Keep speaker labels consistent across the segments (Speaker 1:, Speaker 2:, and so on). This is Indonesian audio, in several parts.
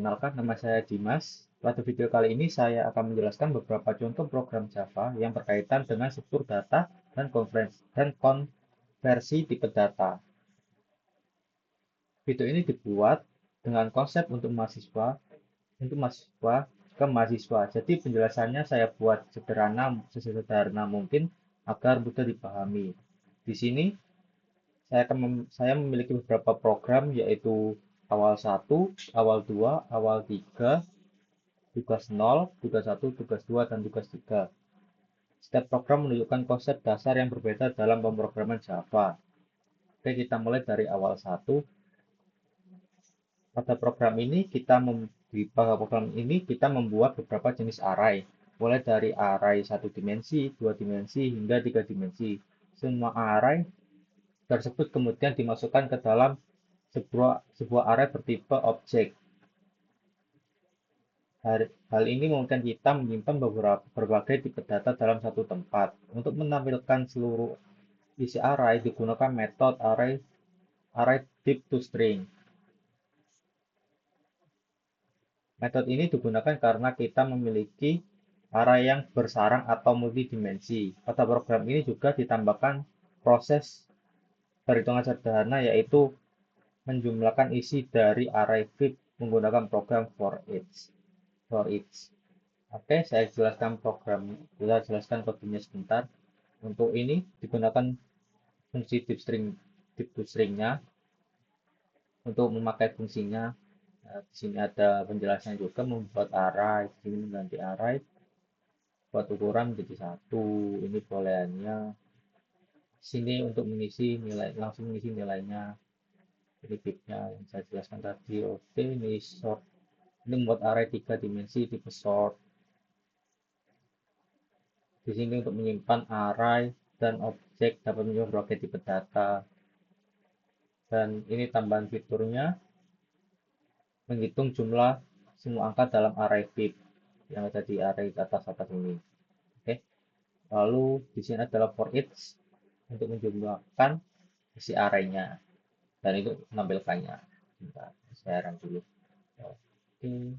Speaker 1: Perkenalkan, nama saya Dimas. Pada video kali ini saya akan menjelaskan beberapa contoh program Java yang berkaitan dengan struktur data dan konversi tipe data. Video ini dibuat dengan konsep untuk mahasiswa ke mahasiswa. Jadi penjelasannya saya buat sesederhana mungkin agar mudah dipahami. Di sini saya memiliki beberapa program yaitu awal 1, awal 2, awal 3, tugas 0, tugas 1, tugas 2, dan tugas 3. Setiap program menunjukkan konsep dasar yang berbeda dalam pemrograman Java. Oke, kita mulai dari awal 1. Pada program ini kita membuat beberapa jenis array, mulai dari array 1 dimensi, 2 dimensi, hingga 3 dimensi. Semua array tersebut kemudian dimasukkan ke dalam sebuah array bertipe objek. Hal ini memungkinkan kita menyimpan berbagai tipe data dalam satu tempat. Untuk menampilkan seluruh isi array digunakan metode array deep-to-string. Metode ini digunakan karena kita memiliki array yang bersarang atau multidimensi. Pada program ini juga ditambahkan proses perhitungan sederhana, yaitu menjumlahkan isi dari array fit menggunakan program for each. Oke, saya jelaskan kodenya sebentar. Untuk ini digunakan fungsi deep-to-string-nya untuk memakai fungsinya. Di sini ada penjelasannya juga, membuat array, di sini mengganti array, buat ukuran menjadi 1, ini booleannya. Sini untuk langsung mengisi nilainya. Ini tipnya yang saya jelaskan tadi. Oke, ini sort. Ini membuat array 3 dimensi tipe sort. Di sini untuk menyimpan array dan objek dapat menyimpan berbagai tipe data. Dan ini tambahan fiturnya, menghitung jumlah semua angka dalam array fit yang ada di array atas ini. Oke. Lalu di sini adalah for each untuk menjumlahkan isi arraynya dan itu menampilkannya. Bentar, saya run dulu. Oke.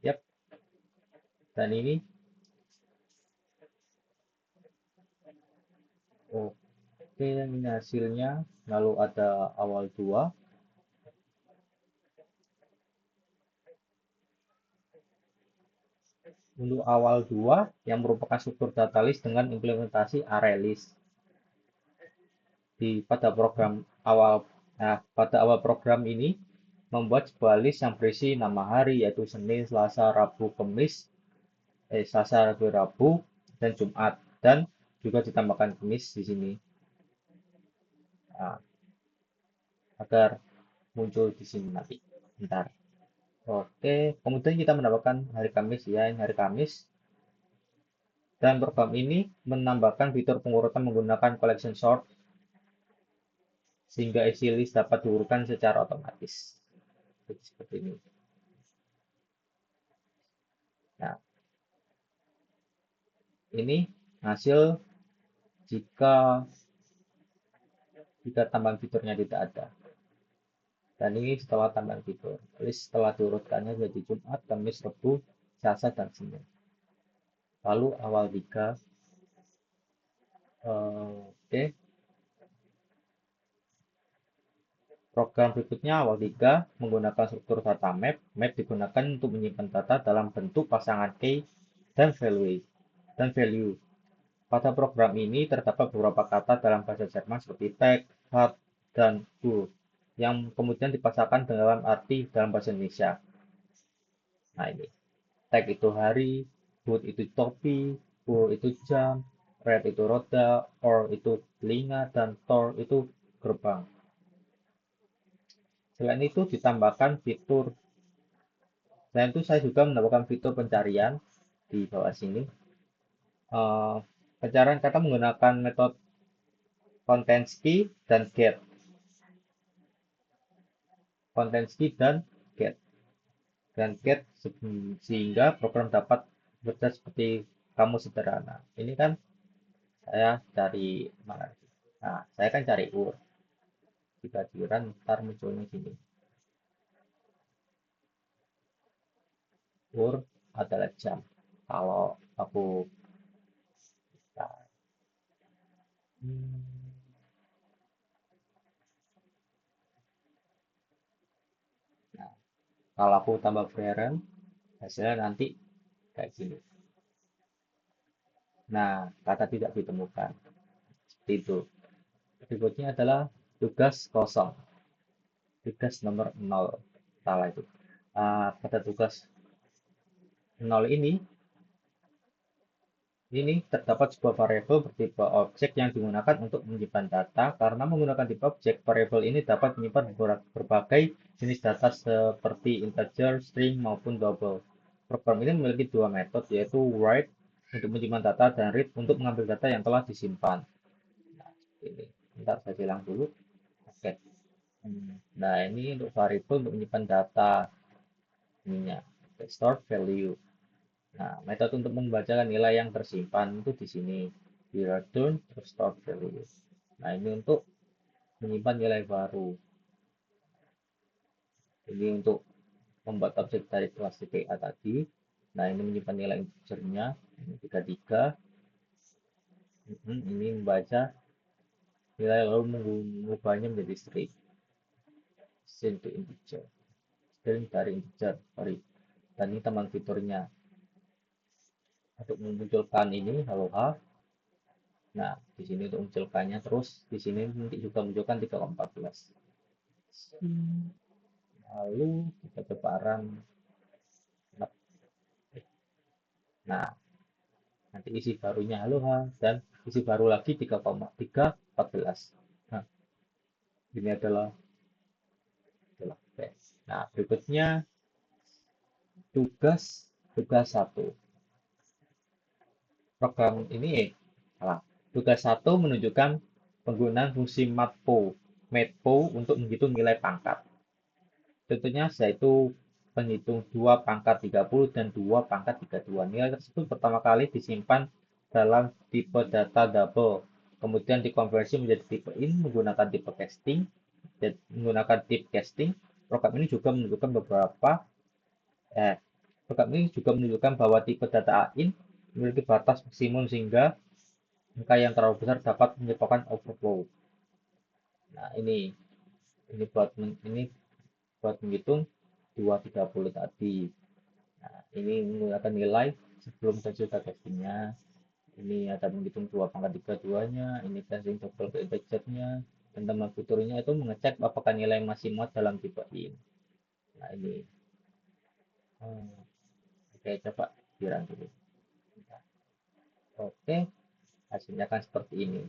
Speaker 1: Yap. Dan ini oke, ini hasilnya. Lalu ada awal 2. Untuk awal 2 yang merupakan struktur data list dengan implementasi array list. Pada awal program ini membuat sebuah list yang berisi nama hari, yaitu Senin, Selasa, Rabu, Rabu, dan Jumat, dan juga ditambahkan Kamis di sini. Nah, agar muncul di sini nanti. Bentar. Oke, kemudian kita menambahkan hari Kamis ya, ini hari Kamis. Dan program ini menambahkan fitur pengurutan menggunakan collection sort sehingga isi list dapat diurutkan secara otomatis. Seperti ini. Nah, ini hasil jika tambahan fiturnya tidak ada. Dan ini setelah tambahan fitur. List setelah diurutkannya jadi Jumat, Kamis, Rabu, Selasa, dan Senin. Lalu awal 3. Oke. Program berikutnya awal 3 menggunakan struktur data map. Map digunakan untuk menyimpan data dalam bentuk pasangan key dan value. Pada program ini terdapat beberapa kata dalam bahasa Jerman seperti tag, hard, dan bool yang kemudian dipasangkan dalam arti dalam bahasa Indonesia. Nah ini, tag itu hari, boot itu topi, bool itu jam, red itu roda, or itu telinga, dan tor itu gerbang. Selain itu saya juga menambahkan fitur pencarian di bawah sini. Pencarian kata menggunakan metode content key dan get. Sehingga program dapat bekerja seperti kamus sederhana. Ini kan saya cari mana? Nah, saya kan cari UR. Jika di run, ntar munculnya gini. hour adalah jam. Kalau aku nah, kalau aku tambah parent, hasilnya nanti kayak gini. Nah, kata tidak ditemukan. Seperti itu. Berikutnya adalah tugas kosong. Tugas nomor 0. Salah itu. Pada tugas 0 ini terdapat sebuah variabel bertipe objek yang digunakan untuk menyimpan data. Karena menggunakan tipe objek, variabel ini dapat menyimpan berbagai jenis data seperti integer, string, maupun double. Program ini memiliki dua metode, yaitu write untuk menyimpan data dan read untuk mengambil data yang telah disimpan. Nah, ini. Bentar, saya bilang dulu. Oke. Nah, ini untuk variabel untuk menyimpan data ininya. Store value. Nah, metode untuk membacakan nilai yang tersimpan itu di sini. Di return to store value. Nah, ini untuk menyimpan nilai baru. Ini untuk membuat objek dari kelas TPA tadi. Nah, ini menyimpan nilai integernya. Ini 33. Ini membaca nilai lalu mengubahnya menjadi string. String to integer. String dari integer. Sorry. Dan ini teman fiturnya. Untuk memunculkan ini, halo H. Nah, di sini untuk munculkannya terus di sini nanti juga munculkan 3,14. Lalu kita coba run. Nah, nanti isi barunya halo ha dan isi baru lagi 3,314. Nah, ini adalah base. Nah, berikutnya tugas tugas satu. Program ini salah. Tugas satu menunjukkan penggunaan fungsi matpo untuk menghitung nilai pangkat. Contohnya yaitu penghitung 2 pangkat 30 dan 2 pangkat 32. Nilai tersebut pertama kali disimpan dalam tipe data double, kemudian dikonversi menjadi tipe int menggunakan tipe casting. Dan menggunakan tipe casting, program ini juga menunjukkan program ini juga menunjukkan bahwa tipe data int memiliki batas maksimum sehingga angka yang terlalu besar dapat menyebabkan overflow. Nah, ini buat menghitung 230 tadi. Nah, ini menggunakan nilai sebelum sudah castingnya. Ini ada menghitung 2 pangkat 32-nya, ini casting double ke integernya, dan teman fiturnya itu mengecek apakah nilai masih muat dalam tipe int. Nah, ini. Oke, coba dirun dulu. Oke, hasilnya kan seperti ini.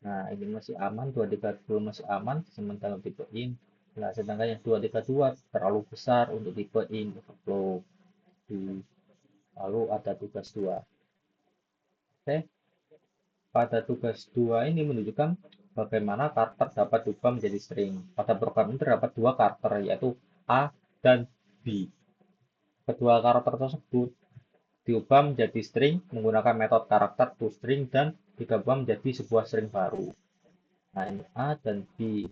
Speaker 1: Nah, ini masih aman, 232 masih aman, sementara tipe int. Nah, sedangkan yang 232 terlalu besar untuk tipe int overflow. Lalu ada tugas 2. Oke, pada tugas 2 ini menunjukkan bagaimana karakter dapat diubah menjadi string. Pada program ini terdapat dua karakter, yaitu A dan B. Kedua karakter tersebut diubah menjadi string menggunakan metode karakter toString dan digabung menjadi sebuah string baru. Nah, ini A dan B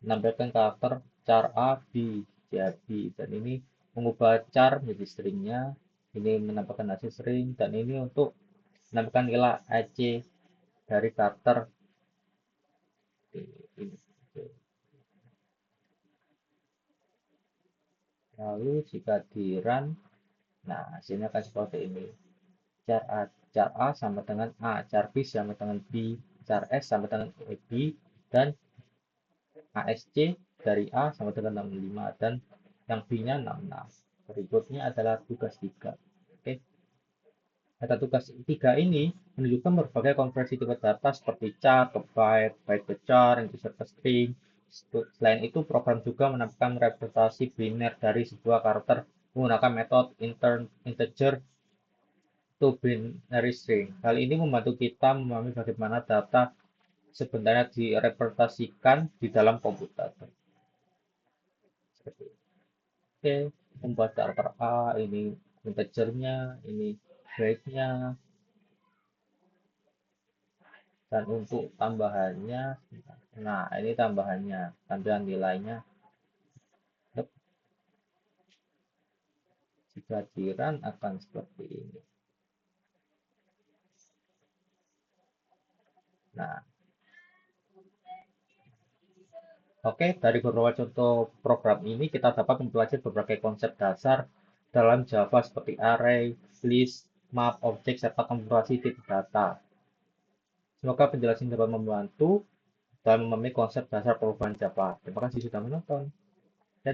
Speaker 1: menampilkan karakter char A, B, jadi dan ini mengubah char menjadi stringnya, ini menampilkan hasil string, dan ini untuk menampilkan nilai AC dari karakter ini. Lalu jika di run, nah hasilnya akan seperti ini. Char A sama dengan A, char B sama dengan B, char S sama dengan B, dan ASC dari A sama dengan 65 dan yang B-nya 66. Berikutnya adalah tugas 3. Oke. Data tugas 3 ini menunjukkan berbagai konversi tipe data seperti char ke byte, byte ke char, integer ke string. Selain itu, program juga menampilkan representasi biner dari sebuah karakter menggunakan metode integer to binary string. Hal ini membantu kita memahami bagaimana data sebenarnya direpresentasikan di dalam komputer. Seperti itu. Oke, membuat karakter A, ini integernya, ini byte-nya, dan untuk tambahannya, nah ini tambahannya, tampilan nilainya. pemblokiran akan seperti ini. Nah, oke, dari beberapa contoh program ini kita dapat mempelajari berbagai konsep dasar dalam Java seperti array, list, map, objek, serta konfigurasi tipe data. Semoga penjelasan dapat membantu dalam memahami konsep dasar perubahan Java. Terima kasih sudah menonton.